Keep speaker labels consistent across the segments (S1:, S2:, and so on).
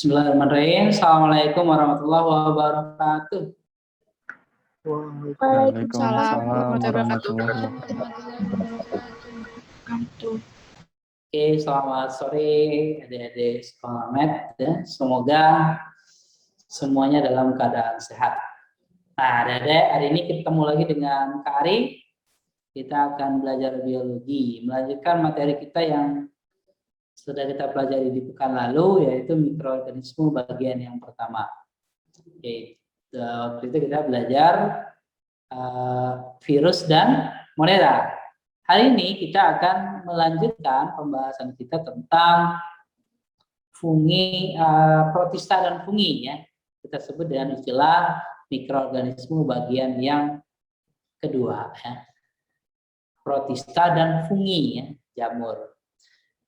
S1: Bismillahirrahmanirrahim. Assalamualaikum warahmatullahi wabarakatuh.
S2: Waalaikumsalam warahmatullahi
S3: wabarakatuh.
S1: Oke, selamat sore adik-adik sekolah med ya. Semoga semuanya dalam keadaan sehat. Nah, adik-adik, hari ini ketemu lagi dengan Kak Ari. Kita akan belajar biologi, melanjutkan materi kita yang sudah kita pelajari di pekan lalu, yaitu mikroorganisme bagian yang pertama. Oke, waktu itu kita belajar virus dan monera. Hari ini kita akan melanjutkan pembahasan kita tentang fungi, protista dan fungi ya. Kita sebut dengan istilah mikroorganisme bagian yang kedua ya. Protista dan fungi ya, jamur.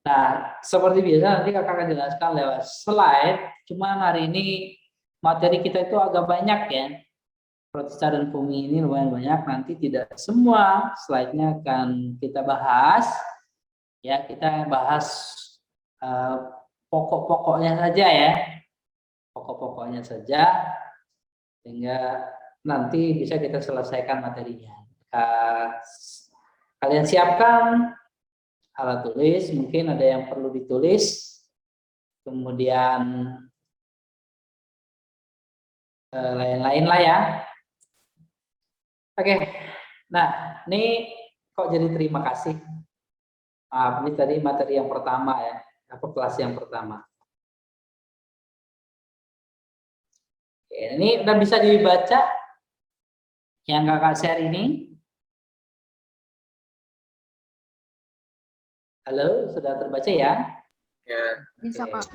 S1: Nah, seperti biasa nanti kakak akan jelaskan lewat slide. Cuma hari ini materi kita itu agak banyak ya. Protista dan fungi ini lumayan banyak. Nanti tidak semua slide-nya akan kita bahas. Ya, kita bahas pokok-pokoknya saja ya. Pokok-pokoknya saja. Sehingga nanti bisa kita selesaikan materinya. Kalian siapkan alat tulis, mungkin ada yang perlu ditulis, kemudian lain-lain lah ya. Oke, nah ini kok jadi terima kasih. Ini tadi materi yang pertama ya, apa kelas yang pertama. Oke, ini udah bisa dibaca yang kakak share ini. Halo, sudah terbaca ya?
S2: Ya.
S3: Bisa Kak.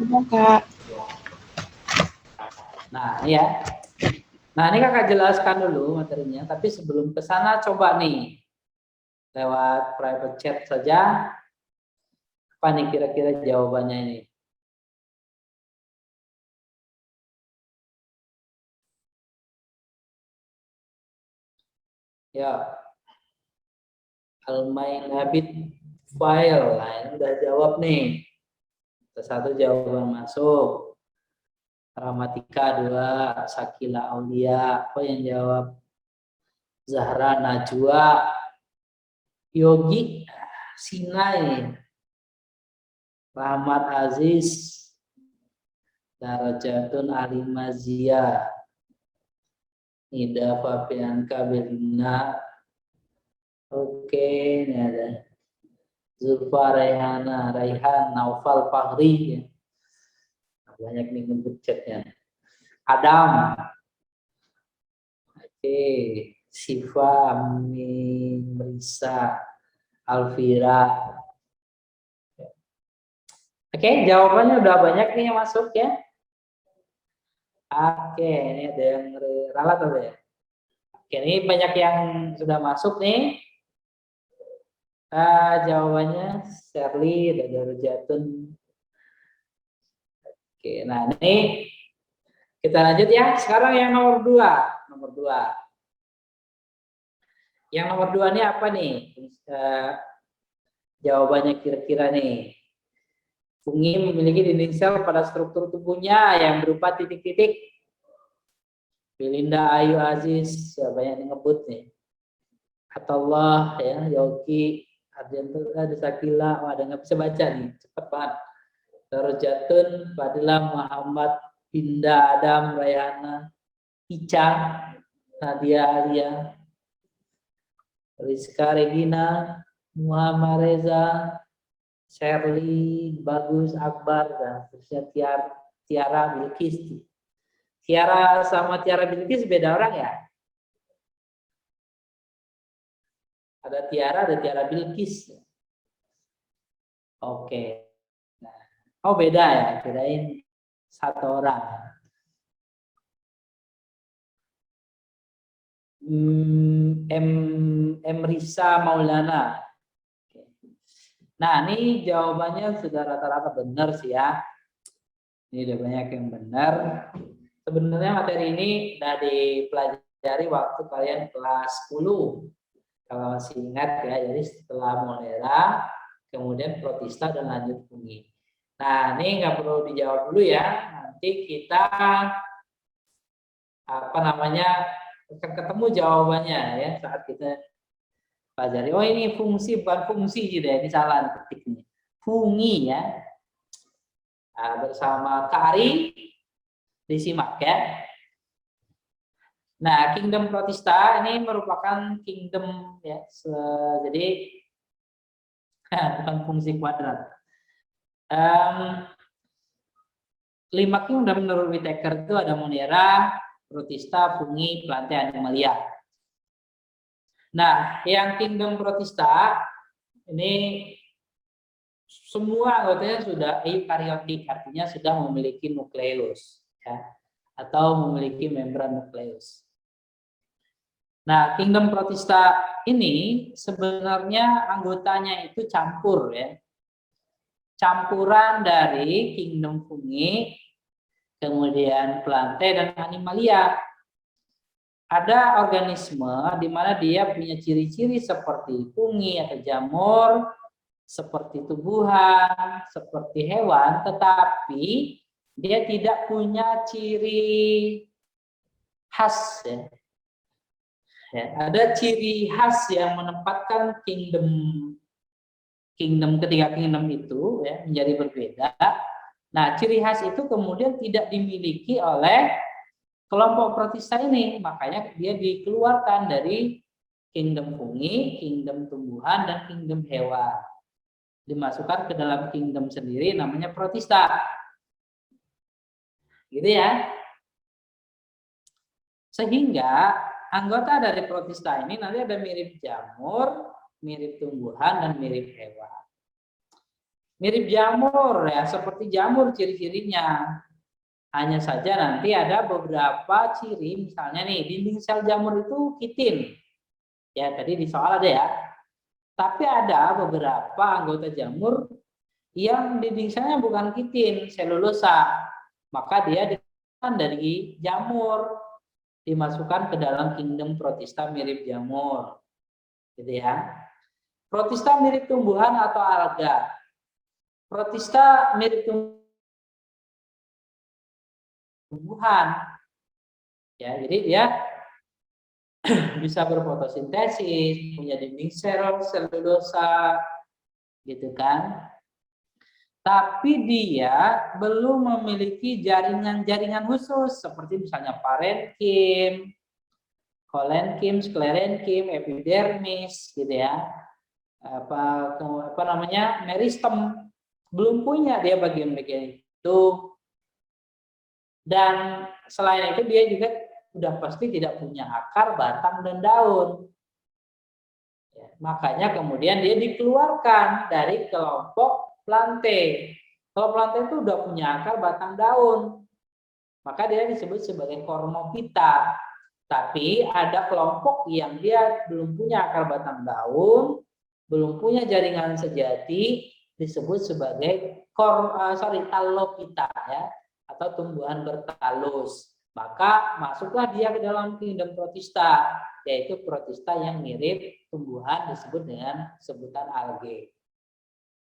S1: Nah, ya. Nah, ini kakak jelaskan dulu materinya, tapi sebelum ke sana coba nih lewat private chat saja. Apa nih kira-kira jawabannya ini? Ya. Almain habit file. Nah, ini udah jawab nih. Satu jawaban masuk. Ramatika 2, Sakila Aulia. Apa yang jawab? Zahra Najwa. Yogi Sinai. Rahmat Aziz. Darajatun Alimazia. Nida Fabianka Belina. Oke, ini ada Zulfa Raihana, Raihan, Naufal Fahri. Banyak nih bentuk chatnya. Adam. Oke, Siva, Mimrisa, Alvira. Oke, jawabannya udah banyak nih yang masuk ya. Oke, ini ada yang ralat ada ya. Oke, ini banyak yang sudah masuk nih. Jawabannya Shirley, Dada Jatun. Oke, nah ini kita lanjut ya. Sekarang yang nomor 2. Nomor 2. Yang nomor 2 ini apa nih? Jawabannya kira-kira nih. Fungi memiliki dinding sel pada struktur tubuhnya yang berupa titik-titik. Belinda Ayu Aziz, ya banyak yang ngebut nih. Atullah ya, Yogi, Arjanto, ada Sakila, ada nggak bisa baca nih, cepat banget. Darajatun, Fadila, Muhammad, Binda, Adam, Rayana, Ica, Nadia Alia, Rizka Regina, Muhammad Reza, Shirley, Bagus, Akbar, dan seterusnya Tiara Bilkis. Tiara sama Tiara Bilkis beda orang ya? Ada Tiara, ada Tiara Bilkis. Oke. Nah, oh beda ya, bedain satu orang. Risa Maulana. Nah, ini jawabannya sudah rata-rata benar sih ya. Ini udah banyak yang benar. Sebenarnya materi ini udah dipelajari waktu kalian kelas 10. Kalau masih ingat ya, jadi setelah monera, kemudian protista dan lanjut fungi. Nah, ini nggak perlu dijawab dulu ya. nanti kita akan ketemu jawabannya ya saat kita pelajari. Oh ini fungsi bukan fungsi gitu ya, ini salah ketiknya. Fungi ya. Nah, bersama Kak Ari disimak ya. Nah, kingdom protista ini merupakan kingdom ya. Jadi bukan fungsi kuadrat. 5 kingdom menurut Whittaker itu ada Monera, Protista, Fungi, Plantae, Animalia. Nah, yang kingdom Protista ini semua anggotanya sudah eukariotik, artinya sudah memiliki nukleus ya, atau memiliki membran nukleus. Nah, kingdom Protista ini sebenarnya anggotanya itu campur ya. Campuran dari kingdom Fungi, kemudian Plantae dan Animalia. Ada organisme di mana dia punya ciri-ciri seperti fungi atau jamur, seperti tumbuhan, seperti hewan, tetapi dia tidak punya ciri khas ya. Ada ciri khas yang menempatkan ketiga kingdom itu ya, menjadi berbeda. Nah, ciri khas itu kemudian tidak dimiliki oleh kelompok protista ini, makanya dia dikeluarkan dari kingdom fungi, kingdom tumbuhan, dan kingdom hewan. Dimasukkan ke dalam kingdom sendiri namanya protista. Gitu ya. Sehingga anggota dari protista ini nanti ada mirip jamur, mirip tumbuhan, dan mirip hewan. Mirip jamur ya, seperti jamur ciri-cirinya. Hanya saja nanti ada beberapa ciri, misalnya nih, dinding sel jamur itu kitin. Ya, tadi di soal ada ya. Tapi ada beberapa anggota jamur yang dinding selnya bukan kitin, selulosa. Maka dia dikeluarkan dari jamur, dimasukkan ke dalam kingdom protista mirip jamur. Gitu ya. Protista mirip tumbuhan atau alga. Protista mirip tumbuhan. Ya, jadi dia bisa berfotosintesis, punya dinding sel selulosa, gitu kan. Tapi dia belum memiliki jaringan-jaringan khusus seperti misalnya parenkim, kolenkim, sklerenkim, epidermis, gitu ya. Apa namanya, meristem, belum punya dia bagian-bagian itu. Dan selain itu dia juga sudah pasti tidak punya akar, batang, dan daun. Ya, makanya kemudian dia dikeluarkan dari kelompok Plantae. Kalau Plantae itu sudah punya akar, batang, daun, maka dia disebut sebagai Cormophyta. Tapi ada kelompok yang dia belum punya akar, batang, daun, belum punya jaringan sejati, disebut sebagai Talophyta ya, atau tumbuhan bertalus. Maka masuklah dia ke dalam kingdom protista, yaitu protista yang mirip tumbuhan disebut dengan sebutan algae.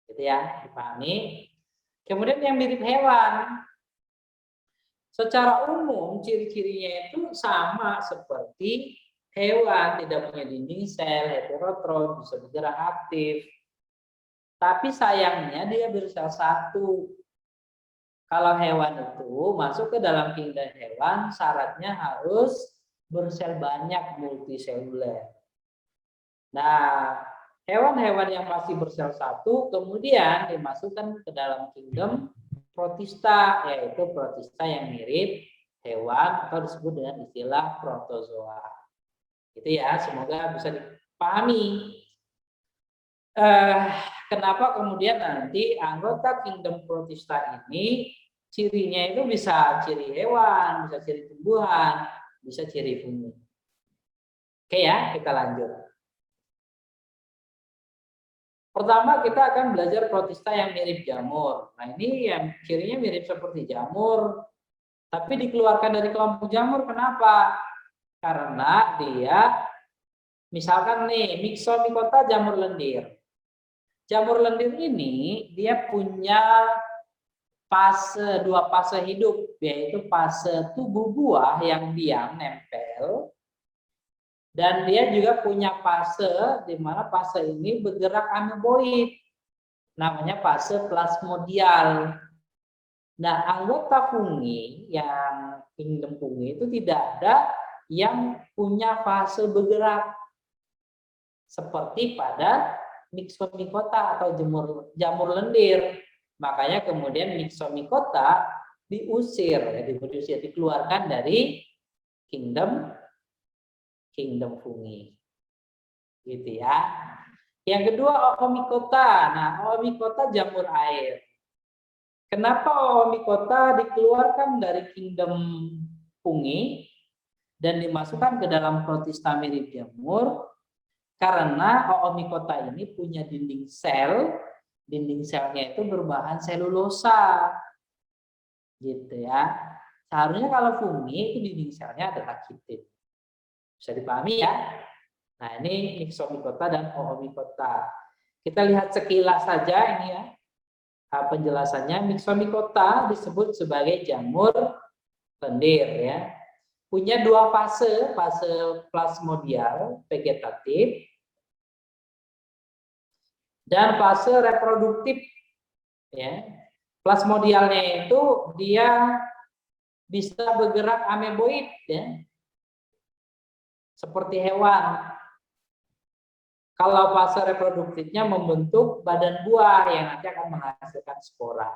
S1: Gitu ya, dipahami. Kemudian yang mirip hewan, secara umum ciri-cirinya itu sama seperti hewan, tidak punya dinding sel, heterotrot, bisa bergerak aktif. Tapi sayangnya dia bersel satu. Kalau hewan itu masuk ke dalam kingdom hewan, syaratnya harus bersel banyak, multiseluler. Nah, hewan-hewan yang masih bersel satu kemudian dimasukkan ke dalam kingdom protista, yaitu protista yang mirip hewan atau disebut dengan istilah protozoa. Itu ya, semoga bisa dipahami. Kenapa kemudian nanti anggota kingdom protista ini cirinya itu bisa ciri hewan, bisa ciri tumbuhan, bisa ciri fungi. Oke ya, kita lanjut. Pertama kita akan belajar protista yang mirip jamur. Nah ini yang cirinya mirip seperti jamur, tapi dikeluarkan dari kelompok jamur. Kenapa? Karena dia, misalkan nih, Myxomycota jamur lendir. Jamur lendir ini dia punya dua fase hidup, yaitu fase tubuh buah yang diam nempel, dan dia juga punya fase di mana fase ini bergerak ameboid, namanya fase plasmodial. Nah, anggota fungi yang kingdom fungi itu tidak ada yang punya fase bergerak seperti pada Myxomicota atau jamur lendir. Makanya kemudian Myxomicota dikeluarkan dari kingdom fungi. Gitu ya. Yang kedua Oomycota. Nah, Oomycota jamur air. Kenapa Oomycota dikeluarkan dari kingdom fungi dan dimasukkan ke dalam protista mirip jamur? Karena Oomycota ini punya dinding selnya itu berbahan selulosa, gitu ya. Seharusnya kalau fungi itu dinding selnya adalah kitin. Bisa dipahami ya? Nah, ini Myxomicota dan Oomycota. Kita lihat sekilas saja ini ya. Penjelasannya, Myxomicota disebut sebagai jamur lendir ya. Punya dua fase, fase plasmodial vegetatif dan fase reproduktif ya. Plasmodialnya itu dia bisa bergerak ameboid ya. Seperti hewan. Kalau fase reproduktifnya membentuk badan buah yang nanti akan menghasilkan spora.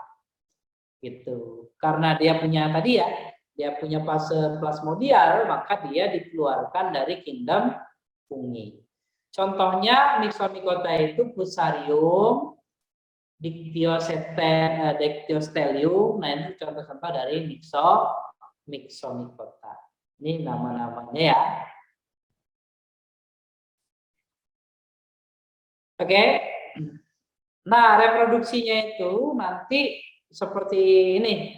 S1: Gitu. Karena dia punya tadi ya, dia punya fase plasmodial, maka dia dikeluarkan dari kingdom fungi. Contohnya Myxomicota itu Fusarium, Dictyostelium. Nah, ini contoh-contoh dari Myxomicota. Ini nama-namanya ya. Oke. Nah, reproduksinya itu nanti seperti ini.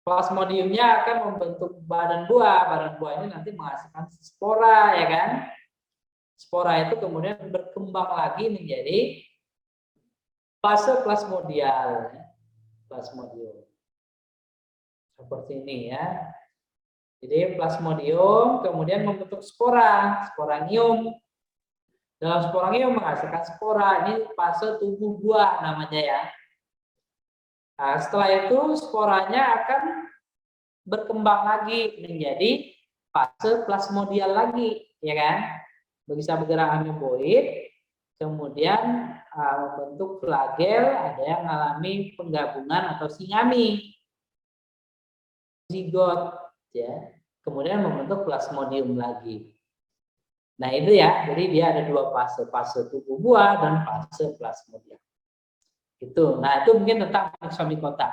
S1: Plasmodiumnya akan membentuk badan buah. Badan buah ini nanti menghasilkan spora, ya kan? Spora itu kemudian berkembang lagi menjadi fase plasmodial. Plasmodium. Seperti ini ya. Jadi plasmodium kemudian membentuk spora, sporanium. Dalam sporanium menghasilkan spora. Ini fase tubuh buah namanya ya. Nah, setelah itu sporanya akan berkembang lagi menjadi fase plasmodial lagi, ya kan? Bisa bergerak ameboid, kemudian membentuk flagel, ada yang mengalami penggabungan atau singami, zigot, ya. Kemudian membentuk plasmodium lagi. Nah itu ya, jadi dia ada dua fase, fase tubuh buah dan fase plasmodial. Itu. Nah itu mungkin tentang Myxomicota.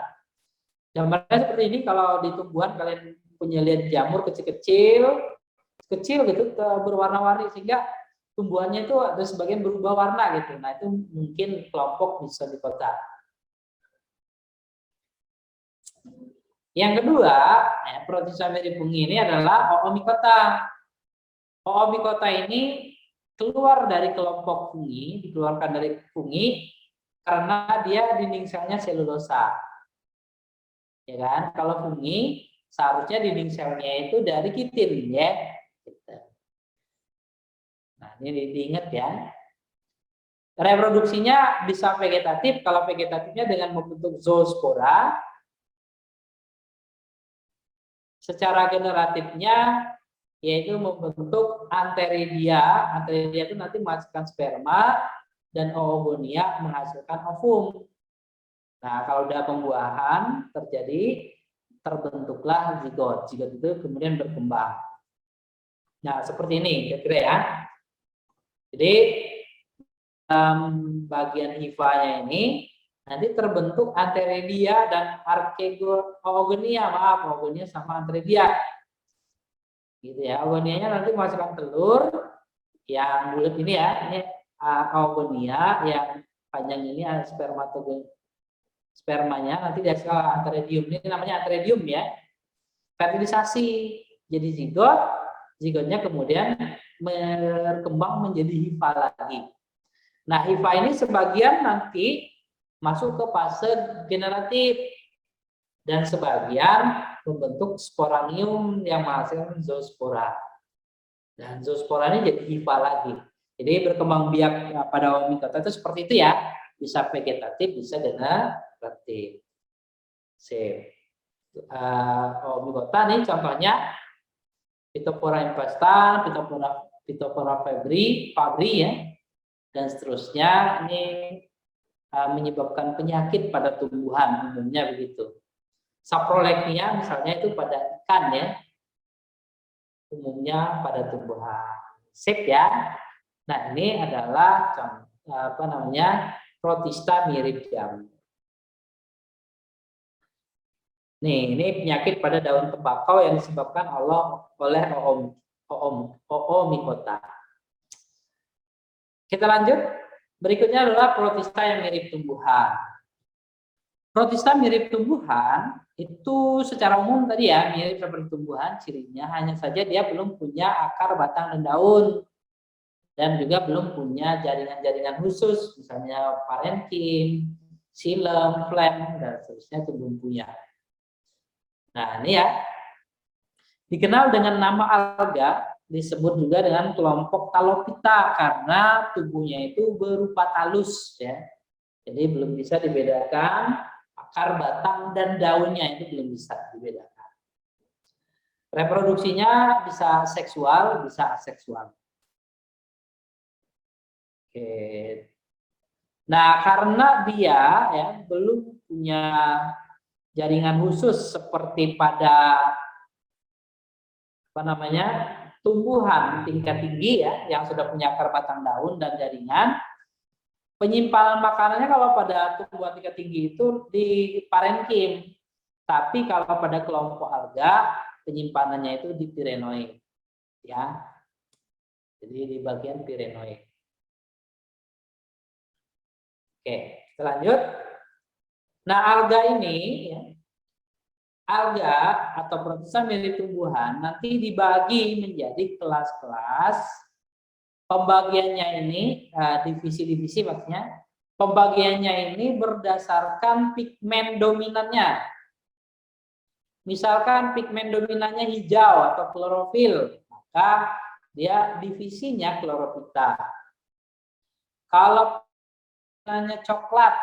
S1: Gambarnya seperti ini. Kalau di tumbuhan kalian punya lihat jamur kecil-kecil gitu berwarna-warni sehingga tumbuhannya itu ada sebagian berubah warna gitu. Nah itu mungkin kelompok Myxomicota. Yang kedua, protista mirip fungi ini adalah Oomycota. Oomycota ini keluar dari kelompok fungi, dikeluarkan dari fungi karena dia dinding selnya selulosa. Ya kan? Kalau fungi seharusnya dinding selnya itu dari kitin ya. Nah, ini diingat ya. Reproduksinya bisa vegetatif, kalau vegetatifnya dengan membentuk zoospora. Secara generatifnya yaitu membentuk antheridia. Antheridia itu nanti menghasilkan sperma dan oogonia menghasilkan ovum. Nah, kalau udah pembuahan terbentuklah zigot. Zigot itu kemudian berkembang. Nah, seperti ini kira-kira ya. Jadi bagian hifanya ini nanti terbentuk antheridia dan oogonia. Maaf, oogonia sama antheridia. Gitu ya, oogonianya nanti menghasilkan telur yang bulat ini ya, ini oogonia, yang panjang ini spermanya nanti dihasilkan antheridium. Ini namanya antheridium ya. Fertilisasi jadi zigot, zigotnya kemudian berkembang menjadi hifa lagi. Nah, hifa ini sebagian nanti masuk ke fase generatif, dan sebagian membentuk sporangium yang menghasilkan zoospora. Dan zoospora ini jadi hifa lagi. Jadi berkembang biak pada oomycota itu seperti itu ya, bisa vegetatif, bisa generatif. Sip. Oomycota nih contohnya Phytophthora impasta, Phytophthora fabri ya, dan seterusnya. Ini menyebabkan penyakit pada tumbuhan, umumnya begitu. Saprolegnia misalnya itu pada ikan ya, umumnya pada tumbuhan. Sip ya. Nah ini adalah protista mirip jamur. Nih, ini penyakit pada daun tembakau yang disebabkan oleh oomycota. Kita lanjut. Berikutnya adalah protista yang mirip tumbuhan. Protista mirip tumbuhan itu secara umum tadi ya, mirip seperti tumbuhan, cirinya hanya saja dia belum punya akar, batang, dan daun. Dan juga belum punya jaringan-jaringan khusus, misalnya parenkim, xilem, phloem, dan seterusnya itu belum punya. Nah, ini ya. Dikenal dengan nama alga, disebut juga dengan kelompok Talophyta karena tubuhnya itu berupa talus ya. Jadi belum bisa dibedakan akar, batang, dan daunnya, itu belum bisa dibedakan. Reproduksinya bisa seksual, bisa aseksual. Oke. Nah, karena dia ya belum punya jaringan khusus seperti pada tumbuhan tingkat tinggi ya, yang sudah punya akar, batang, daun, dan jaringan. Penyimpanan makanannya kalau pada tumbuhan tingkat tinggi itu di parenkim, tapi kalau pada kelompok alga penyimpanannya itu di pirenoid ya. Jadi di bagian pirenoid. Oke, kita lanjut. Nah, alga ini ya, alga atau protista mirip tumbuhan nanti dibagi menjadi kelas-kelas. Pembagiannya ini divisi-divisi maksudnya. Pembagiannya ini berdasarkan pigmen dominannya. Misalkan pigmen dominannya hijau atau klorofil, maka dia divisinya Chlorophyta. Kalau dominannya coklat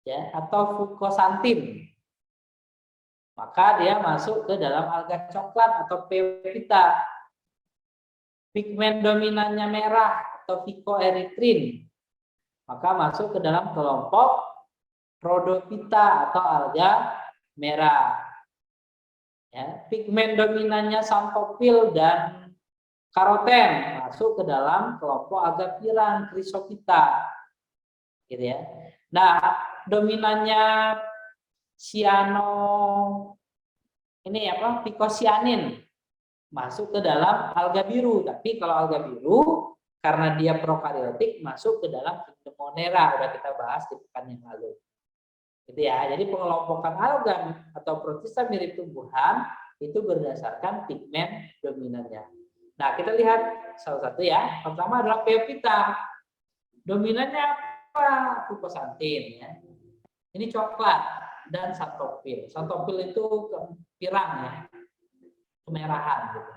S1: ya atau fucoxanthin, maka dia masuk ke dalam alga coklat atau Phaeophyta. Pigmen dominannya merah atau phycoerythrin, maka masuk ke dalam kelompok Rhodophyta atau alga merah. Ya, pigmen dominannya xanthophyll dan karoten masuk ke dalam kelompok alga pirang Chrysophyta. Gitu ya. Nah, dominannya phycocyanin masuk ke dalam alga biru. Tapi kalau alga biru karena dia prokaryotik masuk ke dalam kingdom Monera, udah kita bahas di pekan yang lalu. Gitu ya. Jadi pengelompokan alga atau protista mirip tumbuhan itu berdasarkan pigmen dominannya. Nah, kita lihat salah satu ya. Pertama adalah Phaeophyta. Dominannya apa? Fucoxanthin ya. Ini coklat dan xanthophyll. Xanthophyll itu pirang ya. Kemerahan gitu.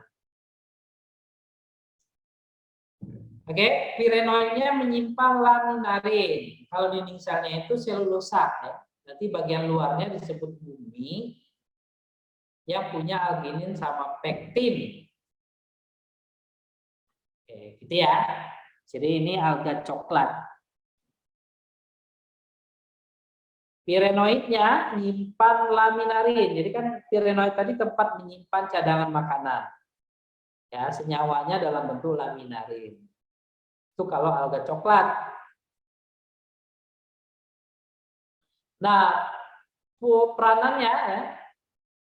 S1: Oke, pirenoidnya menyimpan laminarin. Kalau dinding selnya itu selulosa ya. Nanti bagian luarnya disebut bumi yang punya arginin sama pektin. Oke, gitu ya. Jadi ini alga coklat. Pirenoidnya menyimpan laminarin. Jadi kan pirenoid tadi tempat menyimpan cadangan makanan. Ya, senyawanya dalam bentuk laminarin. Itu kalau alga coklat. Nah, peranannya ya,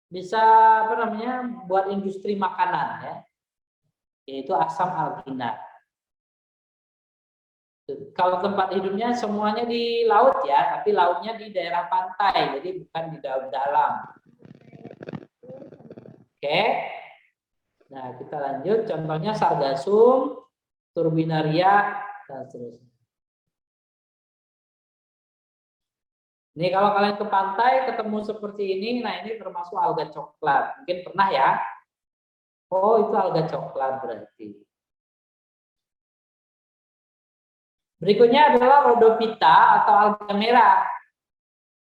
S1: bisa buat industri makanan ya. Yaitu asam alginat. Kalau tempat hidupnya semuanya di laut ya, tapi lautnya di daerah pantai, jadi bukan di dalam. Oke. Nah, kita lanjut. Contohnya Sargassum, Turbinaria, dan seterusnya. Nih kalau kalian ke pantai ketemu seperti ini, nah ini termasuk alga coklat. Mungkin pernah ya? Oh, itu alga coklat berarti. Berikutnya adalah rhodophyta atau alga merah.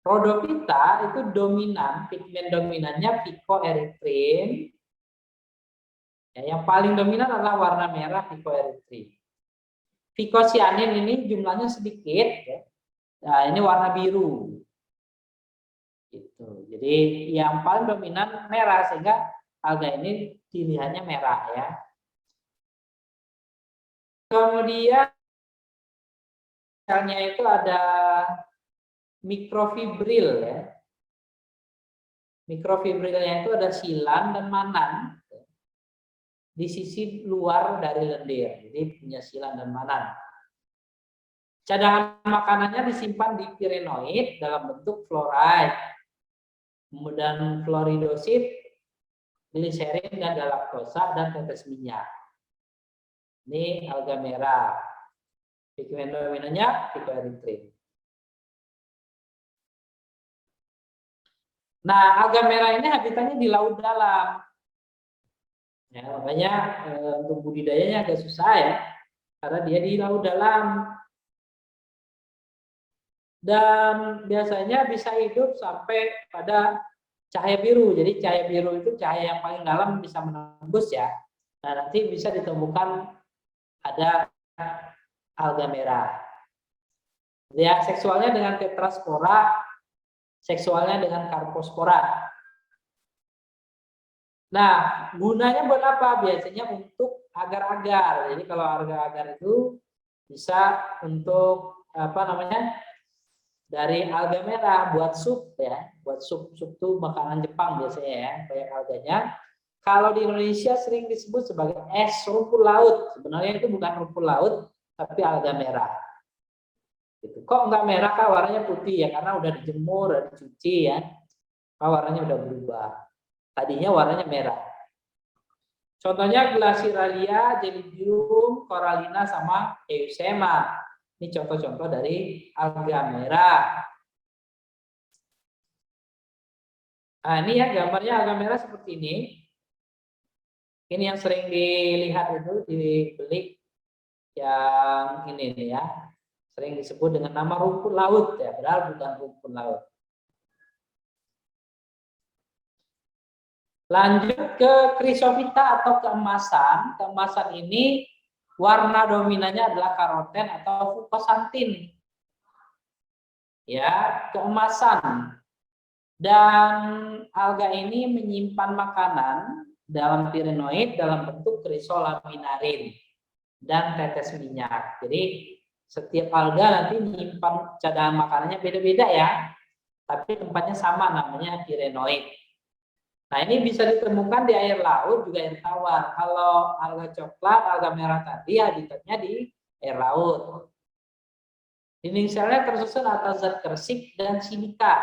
S1: Rhodophyta itu dominan, pigmen dominannya phycoerythrin. Ya, yang paling dominan adalah warna merah phycoerythrin. Phycocyanin ini jumlahnya sedikit, ya. Nah, ini warna biru. Gitu. Jadi yang paling dominan merah sehingga alga ini pilihannya merah ya. Kemudian misalnya itu ada mikrofibril ya. Mikrofibrilnya itu ada silan dan manan di sisi luar dari lendir. Jadi punya silan dan manan. Cadangan makanannya disimpan di pirenoid dalam bentuk fluoride. Kemudian fluoridosid, gliserin dan galaktosa dan tetes minyak. Ini alga merah. Pigmen dominannya phycoerythrin. Nah, alga merah ini habitatnya di laut dalam. Ya, makanya untuk budidayanya agak susah ya, karena dia di laut dalam. Dan biasanya bisa hidup sampai pada cahaya biru. Jadi cahaya biru itu cahaya yang paling dalam bisa menembus ya. Nah, nanti bisa ditemukan ada alga merah. Ya, seksualnya dengan tetraspora, seksualnya dengan karpospora. Nah, gunanya buat apa? Biasanya untuk agar-agar. Jadi kalau agar-agar itu bisa untuk apa namanya? Dari alga merah buat sup ya. Buat sup tuh makanan Jepang biasanya ya, banyak alganya. Kalau di Indonesia sering disebut sebagai es rumput laut. Sebenarnya itu bukan rumput laut, tapi alga merah. Gitu. Kok nggak merah, Kak? Warnanya putih ya, karena udah dijemur, udah dicuci ya. Warnanya udah berubah. Tadinya warnanya merah. Contohnya Glacialia, Gelidium, Corallina, sama Eusema. Ini contoh-contoh dari alga merah. Nah, ini ya gambarnya alga merah seperti ini. Ini yang sering dilihat itu dibeli yang ini nih ya. Sering disebut dengan nama rumput laut ya, padahal bukan rumput laut. Lanjut ke chrysophyta atau keemasan. Keemasan ini warna dominannya adalah karoten atau fucosantin. Ya, keemasan. Dan alga ini menyimpan makanan dalam pirenoid dalam bentuk krisolaminarin dan tetes minyak. Jadi setiap alga nanti menyimpan cadangan makanannya beda-beda ya. Tapi tempatnya sama, namanya pirenoid. Nah, ini bisa ditemukan di air laut juga air tawar. Kalau alga coklat, alga merah tadi habitatnya di air laut. Dinding selnya tersusun atas zat kersik dan silika.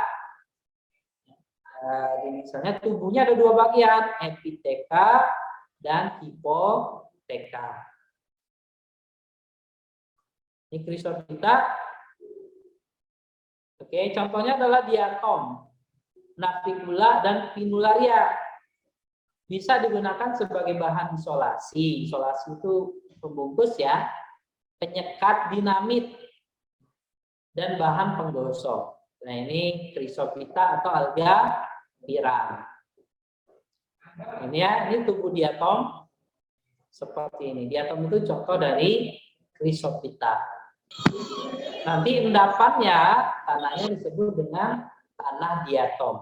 S1: Dinding selnya tubuhnya ada dua bagian, epiteka dan hipoteka. Ini chrysophyta. Oke, contohnya adalah diatom, navicula dan pinularia. Bisa digunakan sebagai bahan isolasi. Isolasi itu pembungkus ya, penyekat dinamit, dan bahan penggosok. Nah, ini chrysophyta atau alga pirang. Ini ya, ini tubuh diatom seperti ini. Diatom itu contoh dari chrysophyta. Nanti endapannya, tanahnya disebut dengan tanah diatom.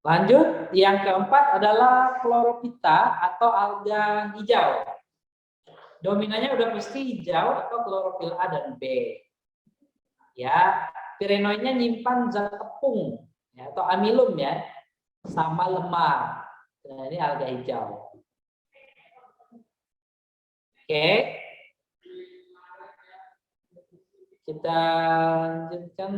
S1: Lanjut, yang keempat adalah chlorophyta atau alga hijau. Dominannya udah pasti hijau atau klorofil A dan B. Ya, pirenoidnya nyimpan zat tepung ya, atau amilum ya, sama lemah. Nah, ini alga hijau. Oke. Kita lanjutkan.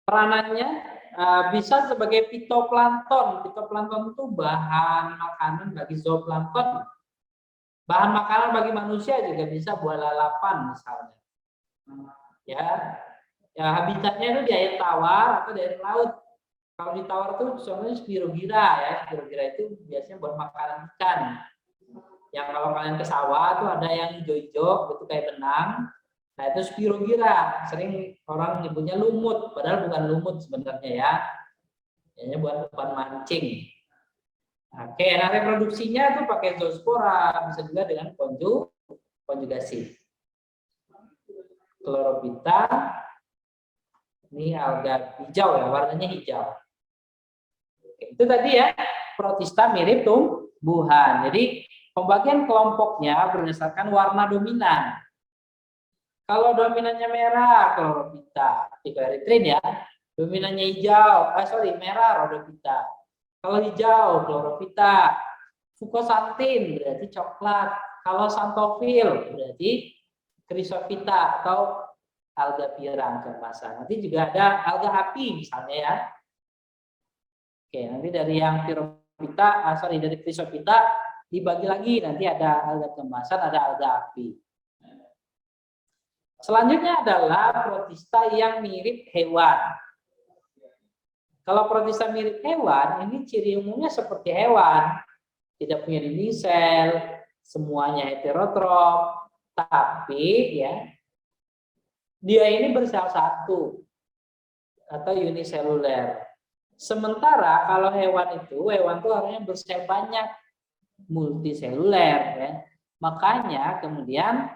S1: Peranannya bisa sebagai fitoplankton. Fitoplankton itu bahan makanan bagi zooplankton Bahan makanan bagi manusia juga bisa buah lalapan misalnya. Ya, ya habitatnya itu di air tawar atau di air laut. Kalau di tawar itu contohnya spirogyra ya. Spirogyra itu biasanya buat makanan ikan. Yang kalau kalian ke sawah tuh ada yang hijau-hijau, itu kayak benang. Nah itu spirogyra. Sering orang nyebutnya lumut, padahal bukan lumut sebenarnya ya. Ini buat umpan mancing. Oke, nah reproduksinya itu pakai zoospora, bisa juga dengan konjugasi. Chlorophyta, ini alga hijau ya, warnanya hijau. Oke, itu tadi ya, protista mirip tumbuhan. Jadi pembagian kelompoknya berdasarkan warna dominan. Kalau dominannya merah, Chlorophyta, Phycoerythrin ya. Dominannya hijau, merah, Rhodophyta. Kalau hijau, Chlorophyta. Fucoxanthin berarti coklat. Kalau xanthophyll berarti Chrysophyta atau alga pirang keemasan. Nanti juga ada alga api misalnya ya. Oke, nanti dari yang Pyrophyta, dari Chrysophyta dibagi lagi, nanti ada alga keemasan, ada alga api. Selanjutnya adalah protista yang mirip hewan. Kalau protista mirip hewan, ini ciri umumnya seperti hewan. Tidak punya dinding sel, semuanya heterotrof, tapi ya dia ini bersel satu atau uniseluler. Sementara kalau hewan tuh harusnya bersel banyak, multiseluler ya. Makanya kemudian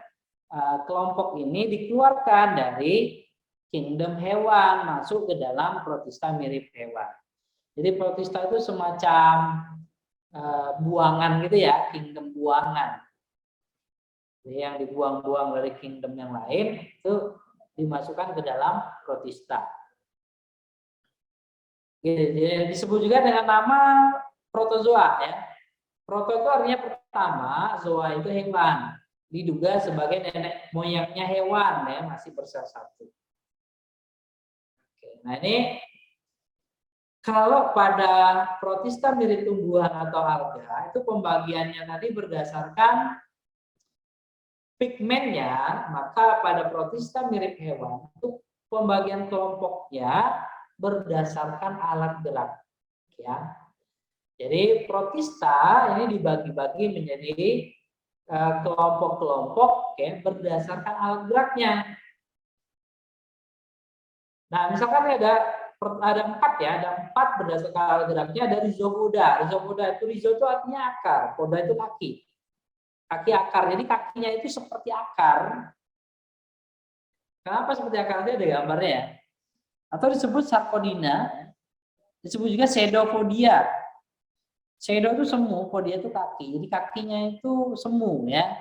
S1: kelompok ini dikeluarkan dari kingdom hewan masuk ke dalam protista mirip hewan. Jadi protista itu semacam buangan gitu ya, kingdom buangan. Jadi yang dibuang-buang dari kingdom yang lain itu dimasukkan ke dalam protista. Jadi disebut juga dengan nama protozoa ya. Proto itu artinya pertama, zoa itu hewan. Diduga sebagai nenek moyangnya hewan ya, masih bersel satu. Oke, nah ini kalau pada protista mirip tumbuhan atau alga itu pembagiannya tadi berdasarkan pigmennya, maka pada protista mirip hewan itu pembagian kelompoknya berdasarkan alat gerak ya. Jadi protista ini dibagi-bagi menjadi kelompok-kelompok ya, berdasarkan alat geraknya. Nah, misalkan ada 4 ya, ada 4 berdasarkan alat geraknya. Ada rhizopoda. Rhizopoda itu rhizo itu artinya akar, poda itu kaki. Kaki akar. Jadi kakinya itu seperti akar. Kenapa seperti akar? Dia ada gambarnya ya. Atau disebut sarcodina, disebut juga pseudopodia. Pseudo itu semu, podia itu kaki. Jadi kakinya itu semu ya.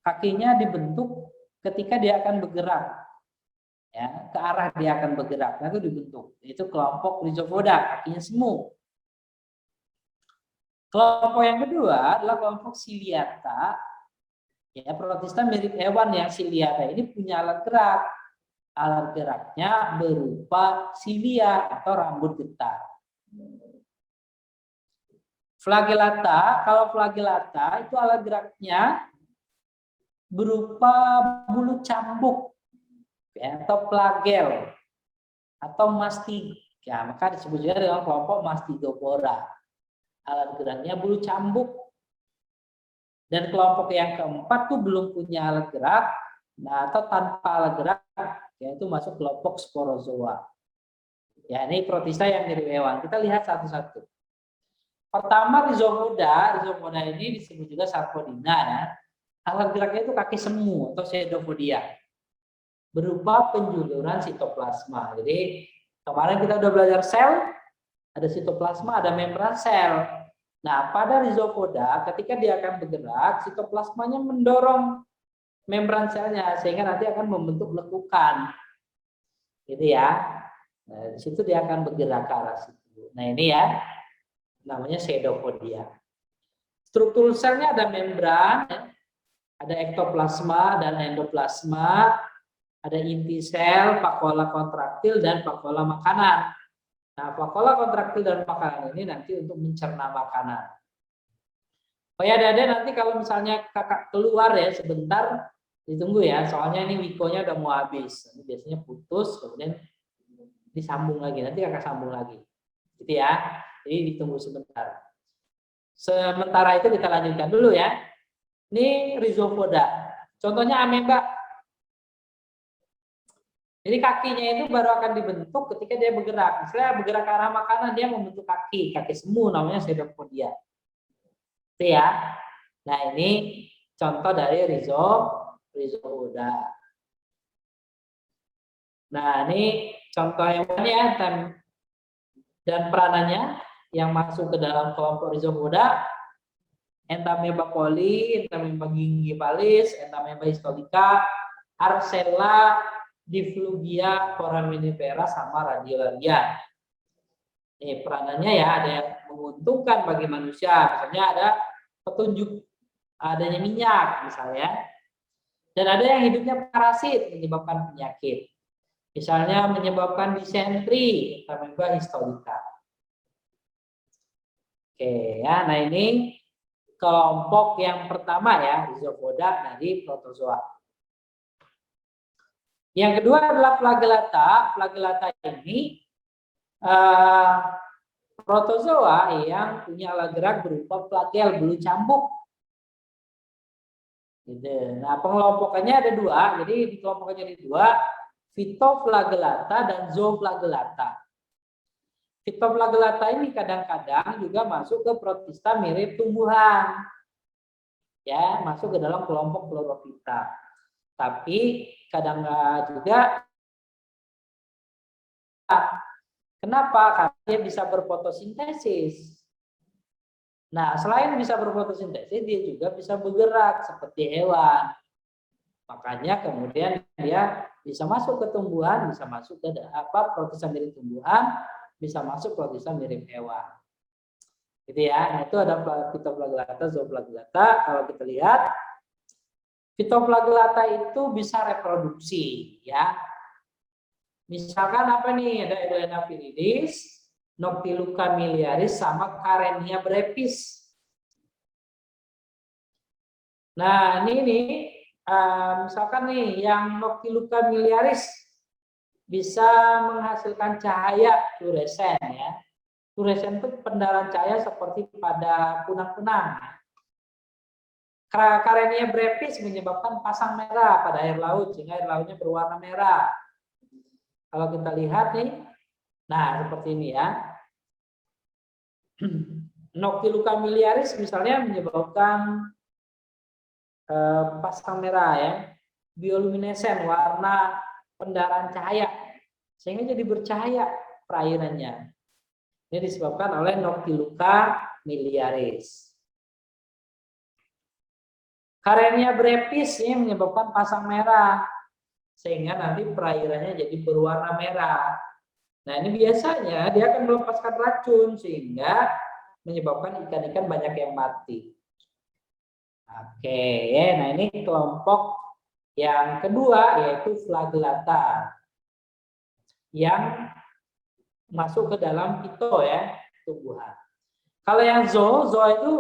S1: Kakinya dibentuk ketika dia akan bergerak. Ya, ke arah dia akan bergerak, nah itu dibentuk. Itu kelompok rhizopoda, kakinya semu. Kelompok yang kedua adalah kelompok ciliata. Ya, protista mirip hewan yang ciliata ini punya alat gerak. Alat geraknya berupa silia atau rambut getah. Flagellata, kalau flagellata itu alat geraknya berupa bulu cambuk ya, atau flagel atau mastig. Ya, maka disebut juga dengan kelompok Mastidopora. Alat geraknya bulu cambuk. Dan kelompok yang keempat tuh belum punya alat gerak, nah atau tanpa alat gerak, yaitu masuk kelompok sporozoa. Ya, ini protista yang mirip hewan. Kita lihat satu-satu. Pertama rhizopoda ini disebut juga sarcodina ya. Alat geraknya itu kaki semu atau pseudopodia. Berupa penjuluran sitoplasma. Jadi kemarin kita udah belajar sel, ada sitoplasma, ada membran sel. Nah, pada rhizopoda ketika dia akan bergerak, sitoplasmanya mendorong membran selnya sehingga nanti akan membentuk lekukan. Gitu ya. Nah, di situ dia akan bergerak ke arah situ. Nah, ini ya. Namanya pseudopodia. Struktur selnya ada membran, ada ektoplasma dan endoplasma, ada inti sel, vakuola kontraktil dan vakuola makanan. Nah, vakuola kontraktil dan makanan ini nanti untuk mencerna makanan. Oh ya, Dede, nanti kalau misalnya kakak keluar ya sebentar, ditunggu ya, soalnya ini Wikonya udah mau habis. Nanti biasanya putus, kemudian disambung lagi. Nanti kakak sambung lagi, gitu ya. Jadi ditunggu sebentar. Sementara itu kita lanjutkan dulu ya. Ini rhizopoda. Contohnya ameba. Jadi kakinya itu baru akan dibentuk ketika dia bergerak. Misalnya bergerak ke arah makanan, dia membentuk kaki semu, namanya pseudopodia. Itu ya. Nah, ini contoh dari rhizopoda. Nah, ini contoh hewannya dan peranannya yang masuk ke dalam kelompok rhizopoda: Entamoeba coli, Entamoeba gingivalis, Entamoeba histolica, Arcella, Diflugia, Foraminifera, sama Radiolaria. Ini peranannya ya, ada yang menguntungkan bagi manusia, misalnya ada petunjuk adanya minyak misalnya, dan ada yang hidupnya parasit menyebabkan penyakit, misalnya menyebabkan disentri, Entamoeba histolica. Oke ya, nah ini kelompok yang pertama ya, rhizopoda dari protozoa. Yang kedua adalah flagellata. Flagellata ini protozoa yang punya alat gerak berupa flagel, bulu cambuk. Gitu. Nah, pengelompokannya ada dua. Jadi dikelompokkan jadi dua, Phytoflagellata dan Zooflagellata. Phytoflagellata ini kadang-kadang juga masuk ke protista mirip tumbuhan. Ya, masuk ke dalam kelompok Chlorophyta. Tapi kadang juga, kenapa? Karena dia bisa berfotosintesis. Nah, selain bisa berfotosintesis, dia juga bisa bergerak seperti hewan. Makanya kemudian dia bisa masuk ke tumbuhan, bisa masuk ke protista mirip tumbuhan, bisa masuk protista mirip hewan. Gitu ya. Nah, itu ada Phytoflagellata, Zooflagellata. Kalau kita lihat, Phytoflagellata itu bisa reproduksi, ya. Misalkan apa nih? Ada Eulena viridis, Noctiluca miliaris, sama Karenia brepis. Nah, ini nih, misalkan nih, yang Noctiluca miliaris bisa menghasilkan cahaya fluoresen, ya. Fluoresen itu pendarahan cahaya seperti pada kunang-kunang. Karenia brepis menyebabkan pasang merah pada air laut, sehingga air lautnya berwarna merah. Kalau kita lihat nih, nah seperti ini ya. Noctiluca miliaris misalnya menyebabkan pasang merah ya, bioluminescen, warna pendarahan cahaya, sehingga jadi bercahaya perairannya. Ini disebabkan oleh Noctiluca miliaris. Karenia brepis ini menyebabkan pasang merah, sehingga nanti perairannya jadi berwarna merah. Nah, ini biasanya dia akan melepaskan racun sehingga menyebabkan ikan-ikan banyak yang mati. Oke, nah ini kelompok yang kedua yaitu flagellata yang masuk ke dalam phyto ya, tumbuhan. Kalau yang zoo itu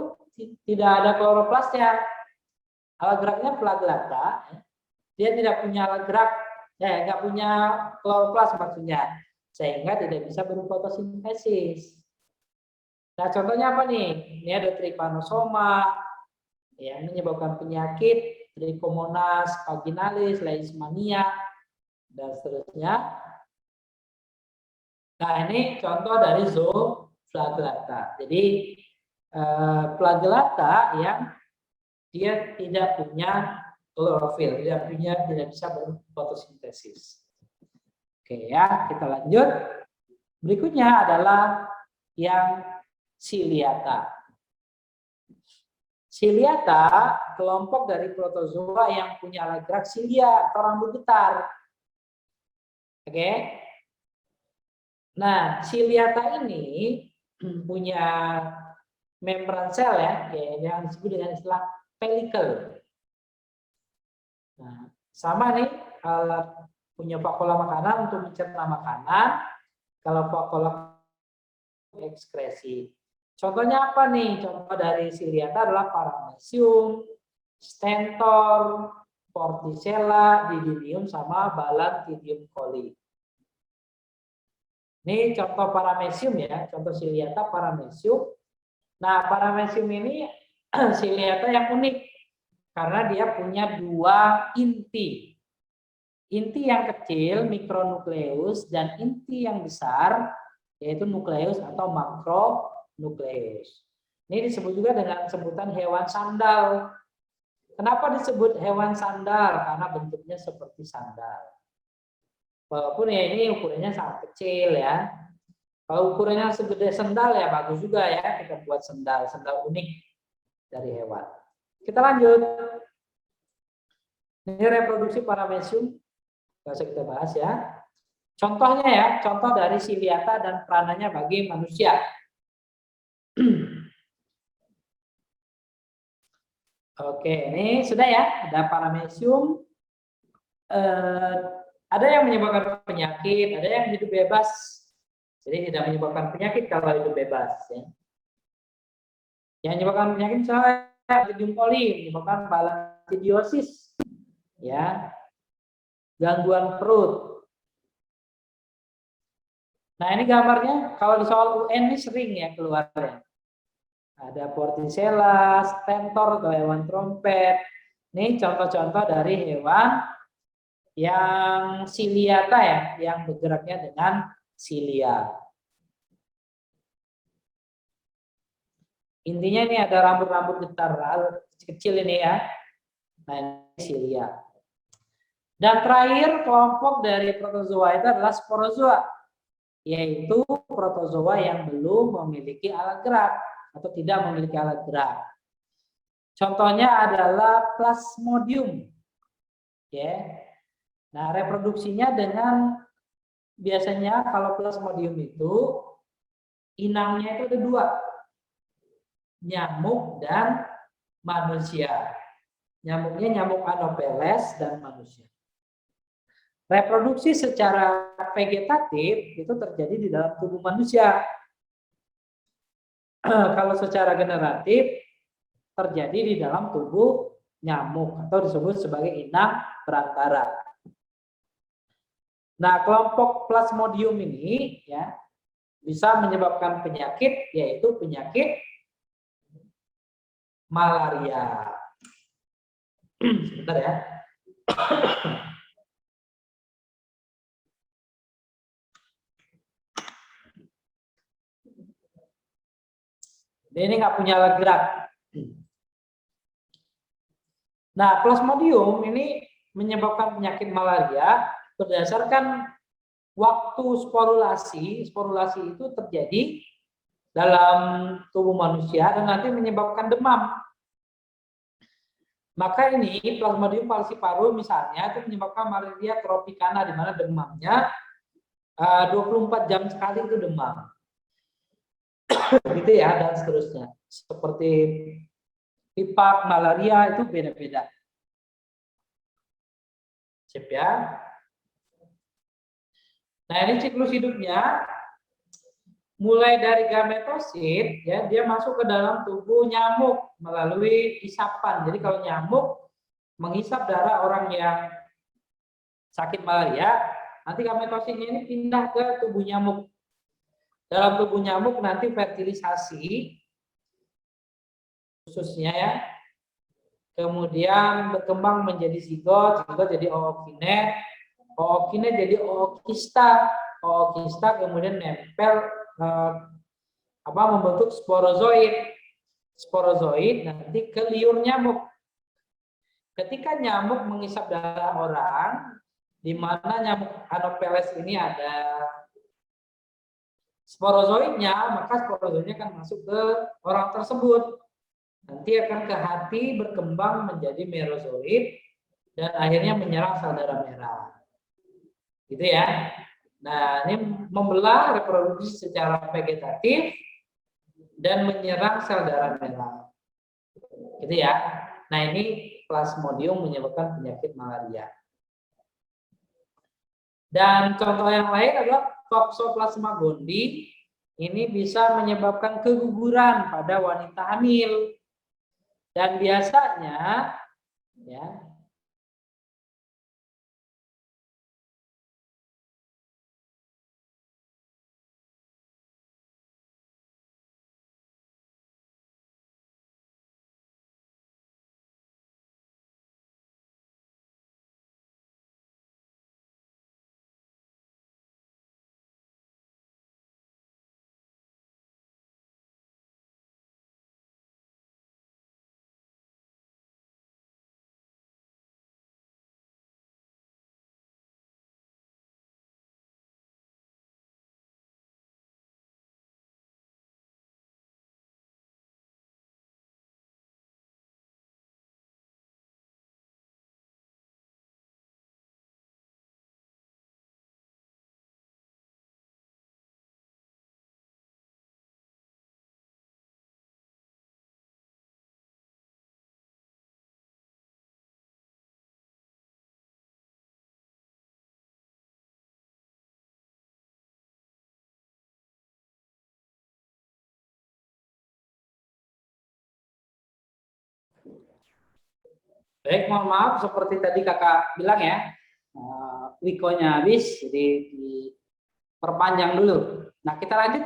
S1: tidak ada kloroplasnya. Alat geraknya flagellata, dia tidak punya alat gerak, ya nggak punya kloroplas maksudnya, sehingga tidak bisa berfotosintesis. Nah, contohnya apa nih? Ini ada Trypanosoma yang menyebabkan penyakit Trichomonas vaginalis, Leishmania, dan seterusnya. Nah, ini contoh dari zooflagellata. Jadi flagellata yang dia tidak punya klorofil, tidak bisa berfotosintesis. Oke ya, kita lanjut. Berikutnya adalah yang Ciliata. Ciliata kelompok dari protozoa yang punya alat gerak silia atau rambut getar. Oke. Nah, Ciliata ini punya membran sel ya, yang disebut dengan istilah pelikel. Nah, sama nih, punya vakuola makanan untuk mencerna makanan. Kalau vakuola ekskresi. Contohnya apa nih? Contoh dari Ciliata adalah Paramecium, Stentor, Vorticella, Didymium, sama Balantidium coli. Ini contoh Paramecium ya, contoh Ciliata Paramecium. Nah, Paramecium ini Ciliata yang unik karena dia punya dua inti. Inti yang kecil mikronukleus dan inti yang besar yaitu nukleus atau makronukleus. Ini disebut juga dengan sebutan hewan sandal. Kenapa disebut hewan sandal? Karena bentuknya seperti sandal. Walaupun ya ini ukurannya sangat kecil ya. Kalau ukurannya segede sendal ya bagus juga ya kita buat sendal unik dari hewan. Kita lanjut. Ini reproduksi Paramecium. Nggak usah kita bahas ya. Contohnya ya, contoh dari Ciliata dan peranannya bagi manusia. Oke, ini sudah ya, ada Paramecium. Ada yang menyebabkan penyakit, ada yang hidup bebas. Jadi tidak menyebabkan penyakit kalau hidup bebas. Ya. Yang menyebabkan penyakit misalnya Balantidium coli, menyebabkan balantidiosis, ya, gangguan perut. Nah ini gambarnya, kalau di soal UN ini sering ya keluarnya. Ada Vorticella, Stentor atau hewan trompet. Ini contoh-contoh dari hewan yang Ciliata ya, yang bergeraknya dengan silia. Intinya ini ada rambut-rambut getar kecil ini ya. Nah ini silia. Dan terakhir kelompok dari protozoa itu adalah sporozoa, yaitu protozoa yang belum memiliki alat gerak atau tidak memiliki alat gerak. Contohnya adalah Plasmodium. Ya. Nah, reproduksinya dengan biasanya kalau Plasmodium itu inangnya itu ada dua, nyamuk dan manusia. Nyamuknya nyamuk Anopheles dan manusia. Reproduksi secara vegetatif itu terjadi di dalam tubuh manusia. Kalau secara generatif terjadi di dalam tubuh nyamuk atau disebut sebagai inang perantara. Nah, kelompok Plasmodium ini ya bisa menyebabkan penyakit, yaitu penyakit malaria. Sebentar ya. Ini nggak punya alat gerak. Nah, Plasmodium ini menyebabkan penyakit malaria berdasarkan waktu sporulasi. Sporulasi itu terjadi dalam tubuh manusia dan nanti menyebabkan demam. Maka ini Plasmodium falciparum misalnya itu menyebabkan malaria tropicana di mana demamnya 24 jam sekali itu demam. Gitu ya, dan seterusnya. Seperti pipak, malaria itu beda-beda. Sip ya. Nah, ini siklus hidupnya mulai dari gametosit ya, dia masuk ke dalam tubuh nyamuk melalui isapan. Jadi kalau nyamuk menghisap darah orang yang sakit malaria, nanti gametositnya ini pindah ke tubuh nyamuk. Dalam tubuh nyamuk nanti fertilisasi khususnya ya. Kemudian berkembang menjadi zigot, zigot jadi ookinet, ookinet jadi ookista, ookista kemudian nempel membentuk sporozoid. Sporozoid nanti ke liur nyamuk. Ketika nyamuk menghisap darah orang, di mana nyamuk Anopheles ini ada sporozoidnya, maka sporozoidnya akan masuk ke orang tersebut. Nanti akan ke hati berkembang menjadi merozoid dan akhirnya menyerang sel darah merah. Gitu ya. Nah, ini membelah reproduksi secara vegetatif dan menyerang sel darah merah. Gitu ya. Nah, ini Plasmodium menyebabkan penyakit malaria. Dan contoh yang lain adalah Toxoplasma gondii ini bisa menyebabkan keguguran pada wanita hamil. Dan biasanya ya baik, mohon maaf seperti tadi kakak bilang ya, wikonya habis, jadi diperpanjang dulu. Nah kita lanjut.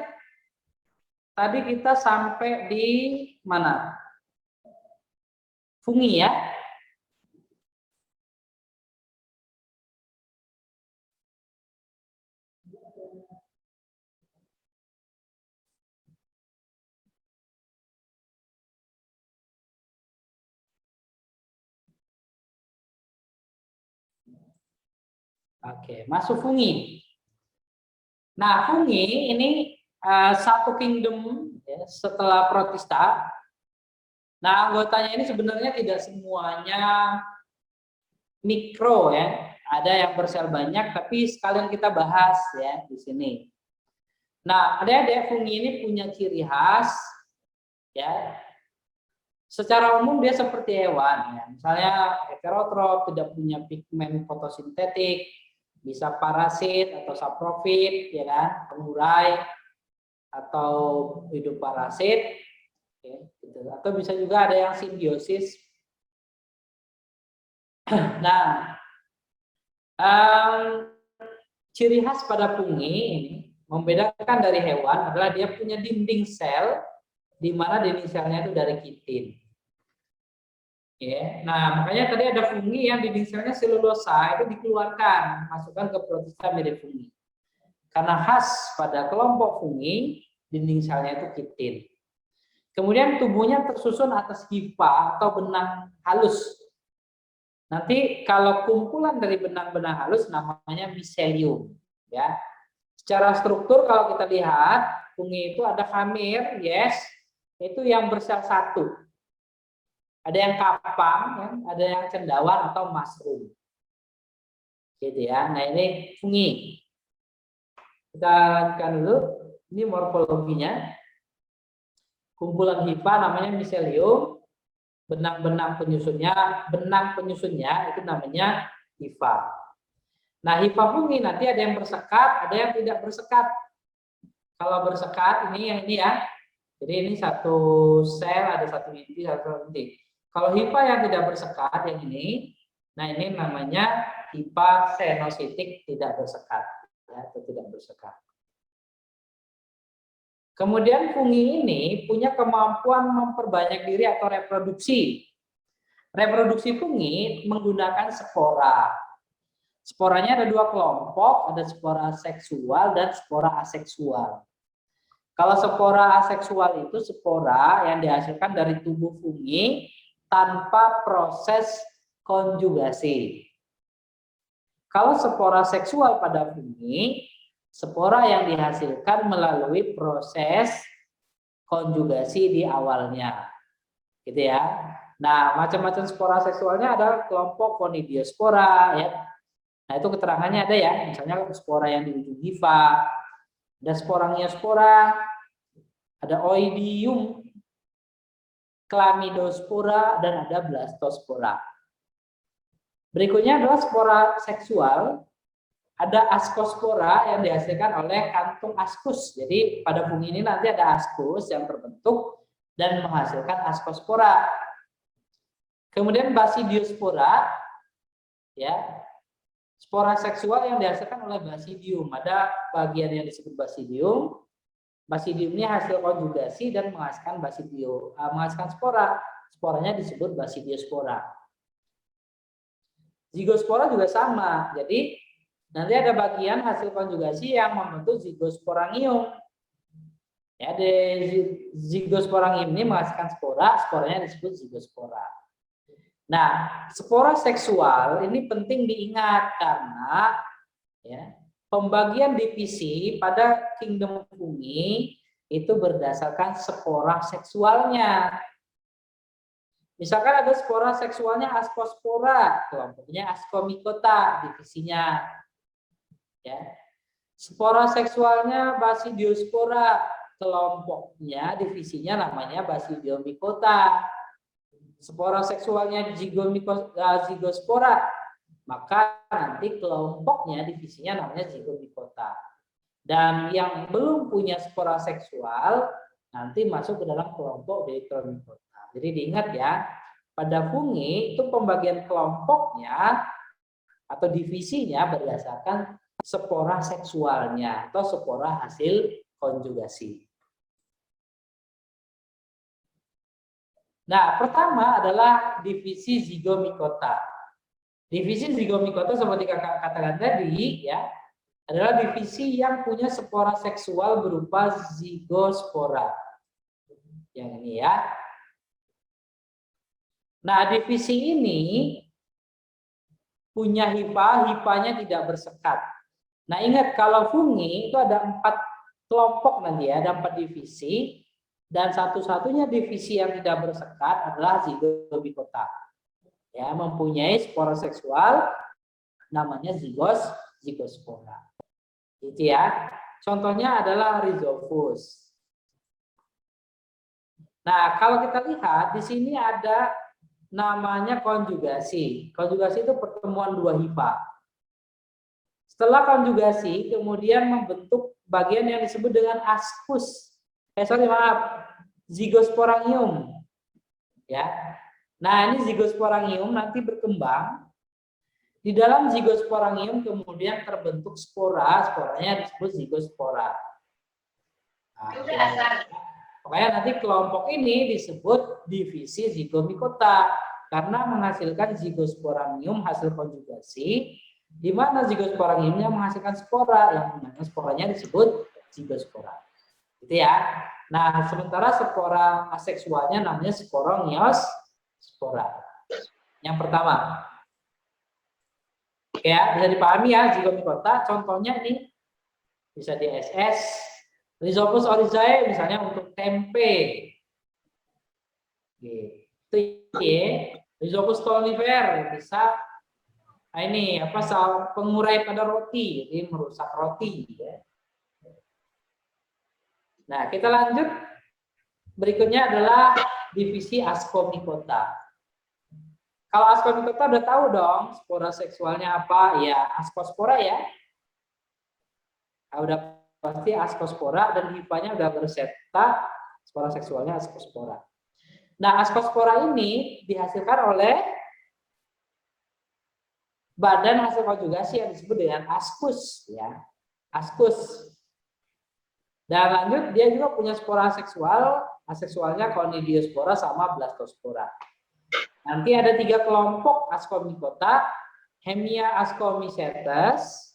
S1: Tadi kita sampai di mana? Fungi ya. Oke, masuk fungi. Nah, fungi ini satu kingdom ya, setelah protista. Nah, anggotanya ini sebenarnya tidak semuanya mikro ya. Ada yang bersel banyak, tapi sekalian kita bahas ya di sini. Nah, adik-adik, fungi ini punya ciri khas ya. Secara umum dia seperti hewan ya. Misalnya heterotrof, tidak punya pigmen fotosintetik, bisa parasit atau saprofit ya kan, pengurai atau hidup parasit ya, gitu. Atau bisa juga ada yang simbiosis. Nah, ciri khas pada fungi ini membedakan dari hewan adalah dia punya dinding sel di mana dinding selnya itu dari kitin. Ya, nah makanya tadi ada fungi yang dinding selnya selulosa itu dikeluarkan, masukkan ke protista mirip fungi. Karena khas pada kelompok fungi, dinding selnya itu kitin. Kemudian tubuhnya tersusun atas hifa atau benang halus. Nanti kalau kumpulan dari benang-benang halus namanya miselium. Ya, secara struktur kalau kita lihat fungi itu ada kamir, yes, itu yang bersel satu. Ada yang kapang, ya, ada yang cendawan atau mushroom. Gitu ya. Nah, ini fungi. Kita lihatkan dulu. Ini morfologinya. Kumpulan hifa namanya miselium. Benang-benang penyusunnya itu namanya hifa. Nah, hifa fungi nanti ada yang bersekat, ada yang tidak bersekat. Kalau bersekat ini yang ini ya. Jadi ini satu sel, ada satu inti, satu inti. Kalau hifa yang tidak bersekat yang ini, nah ini namanya hifa senositik tidak bersekat, ya, atau tidak bersekat. Kemudian fungi ini punya kemampuan memperbanyak diri atau reproduksi. Reproduksi fungi menggunakan spora. Sporanya ada dua kelompok, ada spora seksual dan spora aseksual. Kalau spora aseksual itu spora yang dihasilkan dari tubuh fungi tanpa proses konjugasi. Kalau spora seksual pada fungi, spora yang dihasilkan melalui proses konjugasi di awalnya. Gitu ya. Nah, macam-macam spora seksualnya ada kelompok Conidiospora ya. Nah, itu keterangannya ada ya. Misalnya spora yang di ujung hifa, ada sporangiosspora, ada oidium, chlamydospora, dan ada blastospora. Berikutnya adalah spora seksual. ada askospora yang dihasilkan oleh kantung askus. Jadi pada fungi ini nanti ada askus yang terbentuk dan menghasilkan askospora. Kemudian basidiospora, ya, spora seksual yang dihasilkan oleh basidium. Ada bagian yang disebut basidium. Basidium ini hasil konjugasi dan menghasilkan menghasilkan spora. Sporanya disebut basidiospora. Zigospora juga sama. Jadi nanti ada bagian hasil konjugasi yang membentuk zigosporangium. Ya, zigosporangium ini menghasilkan spora, sporanya disebut zigospora. Nah, spora seksual ini penting diingat karena ya, pembagian divisi pada kingdom fungi itu berdasarkan spora seksualnya. Misalkan ada spora seksualnya askospora, kelompoknya ascomycota divisinya. Ya. Spora seksualnya basidiospora, kelompoknya divisinya namanya basidiomycota. Spora seksualnya zigospora, maka nanti kelompoknya divisinya namanya zigomycota. Dan yang belum punya spora seksual nanti masuk ke dalam kelompok deuteromycota. Jadi diingat ya, pada fungi itu pembagian kelompoknya atau divisinya berdasarkan spora seksualnya atau spora hasil konjugasi. Nah, pertama adalah divisi zigomycota. Divisi zigomycota seperti kakak katakan tadi, ya, adalah divisi yang punya spora seksual berupa zigospora. Yang ini ya. Nah, divisi ini punya hifa, hifanya tidak bersekat. Nah, ingat kalau fungi itu ada 4 kelompok nanti ya, ada 4 divisi. Dan satu-satunya divisi yang tidak bersekat adalah zigomycota. Ya, mempunyai spora seksual namanya zigospora. Gitu ya. Contohnya adalah Rhizopus. Nah, kalau kita lihat di sini ada namanya konjugasi. Konjugasi itu pertemuan 2 hifa. Setelah konjugasi kemudian membentuk bagian yang disebut dengan askus. Zigosporangium. Ya. Nah, ini zigosporangium nanti berkembang. Di dalam zigosporangium kemudian terbentuk spora, sporanya disebut zigospora. Nah, pokoknya nanti kelompok ini disebut divisi zigomycota karena menghasilkan zigosporangium hasil konjugasi, di mana zigosporangiumnya menghasilkan spora, yang mana sporanya disebut zigospora. Gitu ya. Nah, sementara spora aseksualnya namanya sporangiospora. Yang pertama. Oke ya, bisa dipahami ya zigomycota. Contohnya ini bisa di SS. Rhizopus oryzae misalnya untuk tempe. Gitu ya. Rhizopus stolonifer bisa ini apa pengurai pada roti, jadi merusak roti ya. Nah, kita lanjut. Berikutnya adalah divisi ascomycota. Kalau ascomycota udah tahu dong spora seksualnya apa? Ya, ascospora ya. Nah, udah pasti ascospora dan hifanya udah berseta, spora seksualnya ascospora. Nah, ascospora ini dihasilkan oleh badan hasil konjugasi yang disebut dengan ascus ya. Ascus. Dan lanjut dia juga punya spora seksual, aseksualnya conidiospora sama blastospora. Nanti ada 3 kelompok ascomycota, Hemia ascomycetes,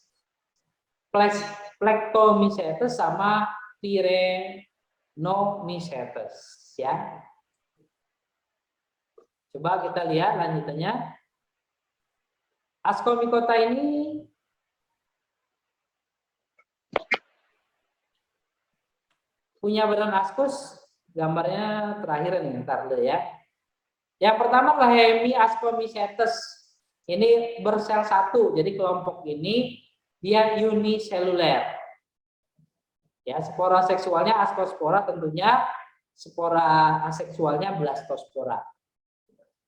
S1: Plectomycetes sama Pyrenomycetes ya. Coba kita lihat lanjutannya. Ascomycota ini punya badan askus, gambarnya terakhir nih, ntar dulu ya. Yang pertama adalah Hemia ascomycetes. Ini bersel satu, jadi kelompok ini dia uniseluler. Ya, spora seksualnya ascospora, tentunya spora aseksualnya blastospora.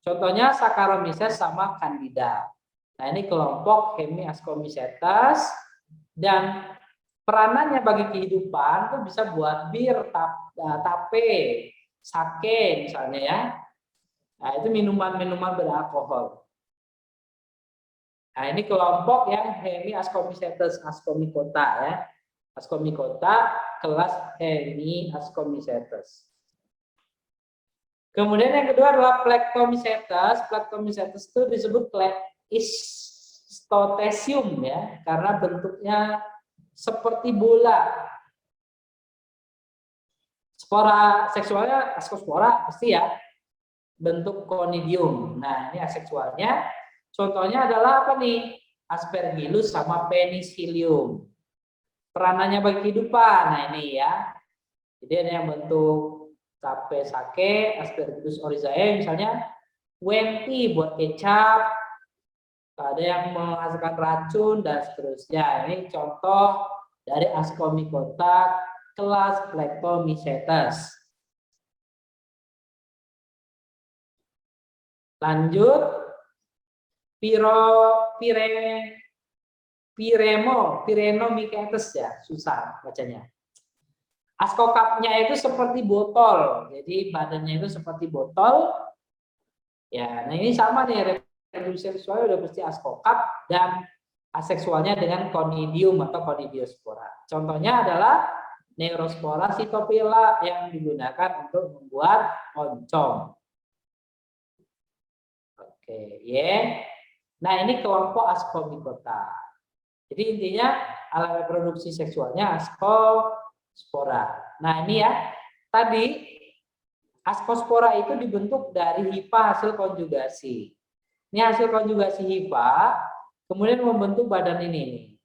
S1: Contohnya Saccharomyces sama Candida. Nah, ini kelompok Hemiascomycetes, dan peranannya bagi kehidupan itu bisa buat bir, tape, sake misalnya ya. Nah, itu minuman-minuman beralkohol. Nah, ini kelompok yang Hemiascomycetes, Ascomycota ya. Ascomycota kelas Hemiascomycetes. Kemudian yang kedua adalah Plectomycetes. Plectomycetes itu disebut Pleistotecium ya, karena bentuknya seperti bola. Spora seksualnya ascospora pasti ya, bentuk conidium. Nah, ini aseksualnya. Contohnya adalah apa nih? Aspergillus sama Penicillium. Peranannya bagi kehidupan. Nah, ini ya. Jadi ada yang bentuk tape sake, Aspergillus oryzae misalnya, Wenti buat kecap, ada yang menghasilkan racun dan seterusnya. Ini contoh dari Ascomycota kelas Plectomycetes. Lanjut, Pyrenomycetes ya, susah bacanya. Askokapnya itu seperti botol, jadi badannya itu seperti botol. Ya, nah ini sama nih, reproduksi seksual udah pasti askokap, dan aseksualnya dengan conidium atau conidiospora. Contohnya adalah Neurospora cytophila yang digunakan untuk membuat oncom. Oke, ya. Nah, ini kelompok Ascomycota. Jadi intinya alat reproduksi seksualnya Ascospora. Nah, ini ya. Tadi Ascospora itu dibentuk dari hifa hasil konjugasi. Ini hasil konjugasi hifa, kemudian membentuk badan ini.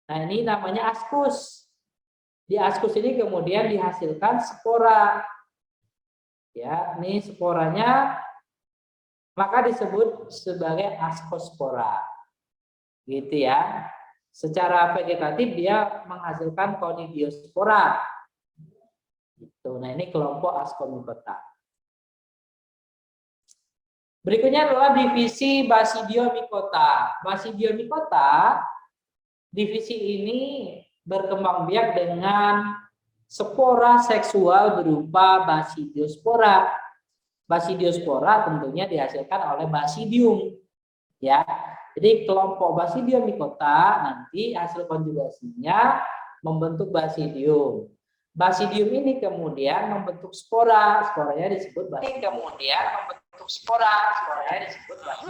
S1: Nah, ini namanya ascus. Di ascus ini kemudian dihasilkan spora. Ya, ini sporanya maka disebut sebagai ascospora. Gitu ya. Secara vegetatif dia menghasilkan conidiospora. Gitu. Nah, ini kelompok Ascomycota. Berikutnya adalah divisi Basidiomycota. Basidiomycota, divisi ini berkembang biak dengan spora seksual berupa Basidiospora. Basidiospora tentunya dihasilkan oleh Basidium. Ya. Jadi kelompok Basidiomycota nanti hasil konjugasinya membentuk Basidium. Basidium ini kemudian membentuk spora. Sporanya disebut Basidium.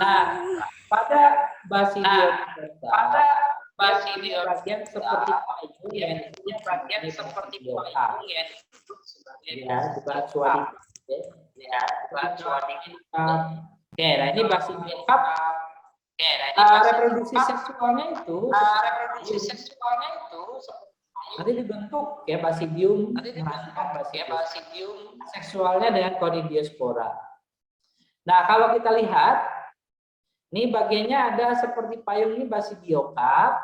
S1: Nah, pada Basidiomycota bagian seperti payung yang bagian seperti payung ya, bukan suadi. Oke, nah ini Basidiomycota. Reproduksi seksualnya itu nanti dibentuk ya Basidium, Basidium seksualnya dengan Conidiospora. Nah, kalau kita lihat ini bagiannya ada seperti payung, ini Basidiokarp.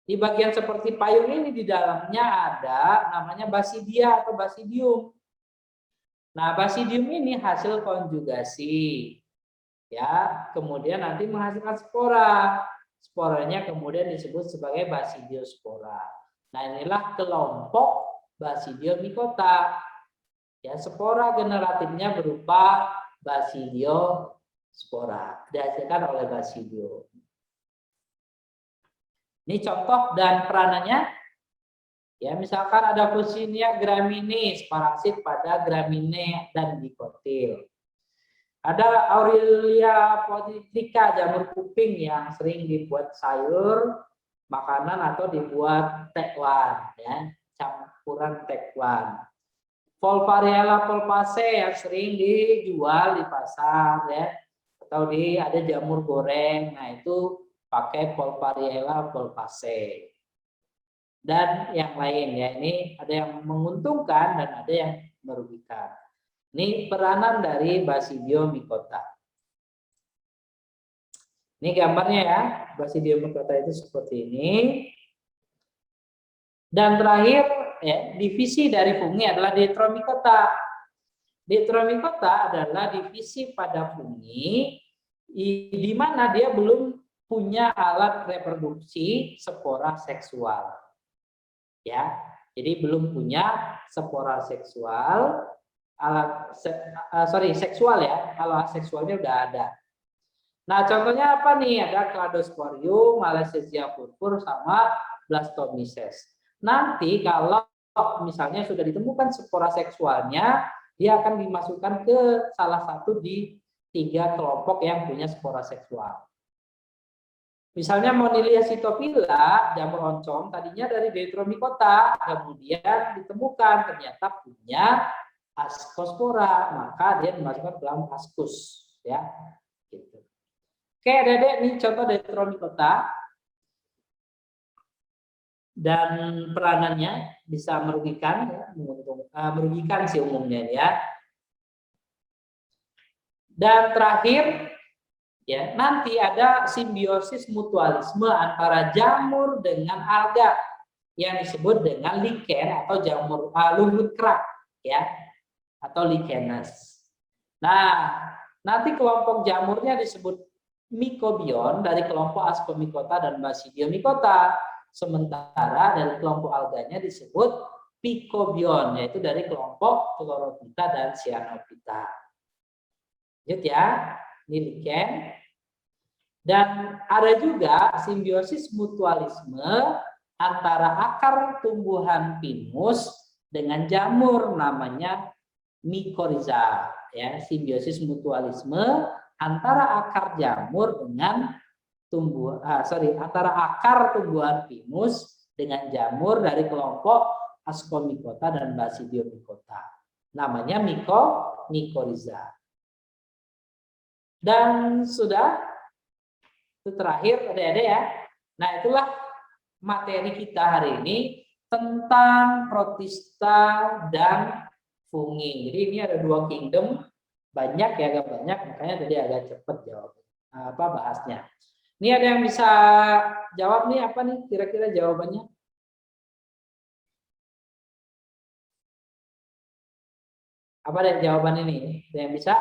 S1: Di bagian seperti payung ini di dalamnya ada namanya Basidia atau Basidium. Nah, Basidium ini hasil konjugasi. Ya, kemudian nanti menghasilkan spora. Sporanya kemudian disebut sebagai Basidiospora. Nah, inilah kelompok Basidiomycota. Ya, spora generatifnya berupa Basidiospora, dihasilkan oleh Basidium. Ini contoh dan peranannya. Ya, misalkan ada Fuchsinia graminis, parasit pada gramine dan dikotil. Ada Aurelia polytricha, jamur kuping yang sering dibuat sayur, makanan atau dibuat tekwan, ya, campuran tekwan. Volpariella polpaceae yang sering dijual di pasar, ya, atau ada jamur goreng. Nah, itu pakai Volpariella polpaceae. Dan yang lain ya, ini ada yang menguntungkan dan ada yang merugikan. Ini peranan dari Basidiomycota. Ini gambarnya ya, Basidiomycota itu seperti ini. Dan terakhir, ya, divisi dari fungi adalah Deuteromycota. Deuteromycota adalah divisi pada fungi di mana dia belum punya alat reproduksi spora seksual. Ya. Jadi belum punya spora seksual, seksual ya. Kalau aseksualnya udah ada. Nah, contohnya apa nih? Ada Cladosporium, Malassezia purpur, sama Blastomyces. Nanti kalau misalnya sudah ditemukan spora seksualnya, dia akan dimasukkan ke salah satu di 3 kelompok yang punya spora seksual. Misalnya Monilia cytophila, jamur oncom, tadinya dari Deuteromycota, kemudian ditemukan ternyata punya ascospora, maka dia dimasukkan ke dalam ascus, ya. Gitu. Oke, Dedek, ini contoh Deuteromycota. Dan peranannya bisa merugikan, ya, merugikan sih umumnya ya. Dan terakhir, ya, nanti ada simbiosis mutualisme antara jamur dengan alga yang disebut dengan lichen atau jamur lumut kerak, ya, atau lichenes. Nah, nanti kelompok jamurnya disebut Mycobion dari kelompok Ascomycota dan Basidiomycota. Sementara dari kelompok alganya disebut Picobion, yaitu dari kelompok Chlorophyta dan Cyanophyta. Lanjut ya, ini lichen. Dan ada juga simbiosis mutualisme antara akar tumbuhan pinus dengan jamur, namanya mycorrhiza. Ya, simbiosis mutualisme antara akar jamur dengan antara akar tumbuhan pinus dengan jamur dari kelompok Ascomycota dan Basidiomycota. Namanya mycorrhiza. Dan sudah, itu terakhir adik-adik ya. Nah, itulah materi kita hari ini tentang protista dan fungi. Jadi ini ada 2 kingdom, banyak ya, agak banyak, makanya tadi agak cepat jawab bahasnya. Ini ada yang bisa jawab nih, apa nih kira-kira jawabannya? Apa deh jawaban ini? Ada yang bisa?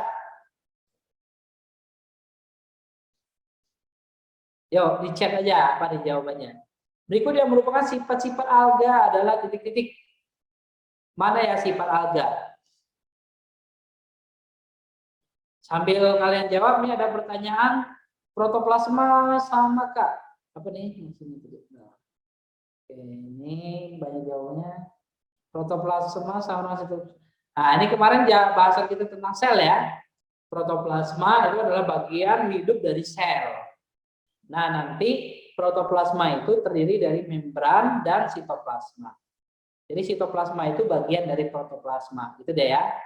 S1: Yuk, di chat aja apa nih jawabannya. Berikut yang merupakan sifat-sifat alga adalah titik-titik. Mana ya sifat alga? Sambil kalian jawab, nih ada pertanyaan. Protoplasma sama Kak. Apa nih? Nah, oke, ini banyak jawabannya. Protoplasma sama situ. Nah, ini kemarin bahasan kita tentang sel ya. Protoplasma itu adalah bagian hidup dari sel. Nah, nanti protoplasma itu terdiri dari membran dan sitoplasma. Jadi sitoplasma itu bagian dari protoplasma. Gitu deh ya.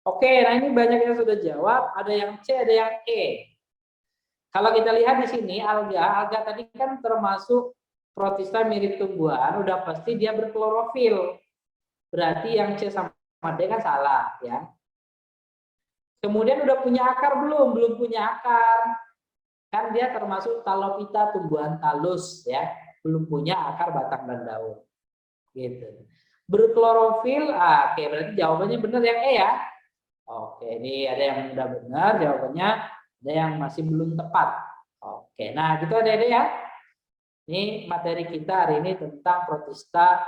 S1: Oke, nah ini banyak yang sudah jawab. Ada yang C, ada yang E. Kalau kita lihat di sini alga tadi kan termasuk protista mirip tumbuhan, udah pasti dia berklorofil. Berarti yang C sama D kan salah ya. Kemudian udah punya akar belum? Belum punya akar. Kan dia termasuk Talophyta, tumbuhan talus ya, belum punya akar, batang dan daun. Gitu. Berklorofil, oke, berarti jawabannya benar yang E ya. Oke, ini ada yang udah benar jawabannya. Ada yang masih belum tepat. Oke, nah gitu adik-adik ya. Ini materi kita hari ini tentang protista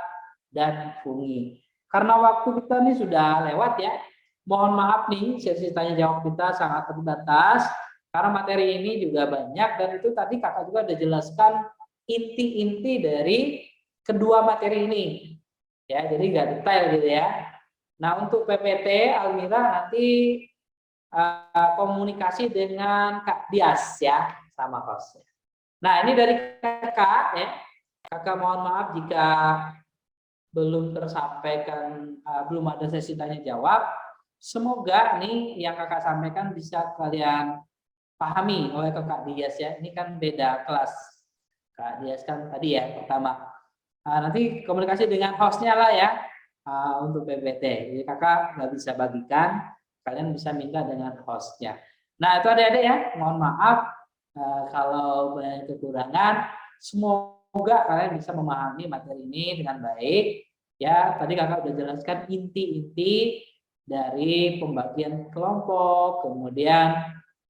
S1: dan fungi. Karena waktu kita ini sudah lewat ya. Mohon maaf nih, sesi tanya jawab kita sangat terbatas. Karena materi ini juga banyak dan itu tadi kakak juga udah jelaskan inti-inti dari kedua materi ini. Ya, jadi nggak detail gitu ya. Nah, untuk PPT Almira nanti komunikasi dengan Kak Dias ya, sama hostnya. Nah, ini dari kakak ya. Kakak mohon maaf jika belum tersampaikan, belum ada sesi tanya jawab. Semoga nih yang kakak sampaikan bisa kalian pahami oleh Kak Dias ya. Ini kan beda kelas. Kak Dias kan tadi ya pertama. Nanti komunikasi dengan hostnya lah ya untuk PPT. Jadi kakak nggak bisa bagikan. Kalian bisa minta dengan hostnya. Nah, itu adik-adik ya, mohon maaf kalau banyak kekurangan. Semoga kalian bisa memahami materi ini dengan baik. Ya, tadi kakak udah jelaskan inti-inti dari pembagian kelompok, kemudian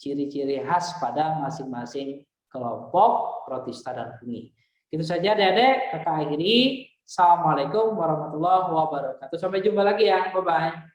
S1: ciri-ciri khas pada masing-masing kelompok protista dan fungi. Itu saja Adik-adik, kakak akhiri. Assalamualaikum warahmatullahi wabarakatuh. Sampai jumpa lagi ya. Bye-bye.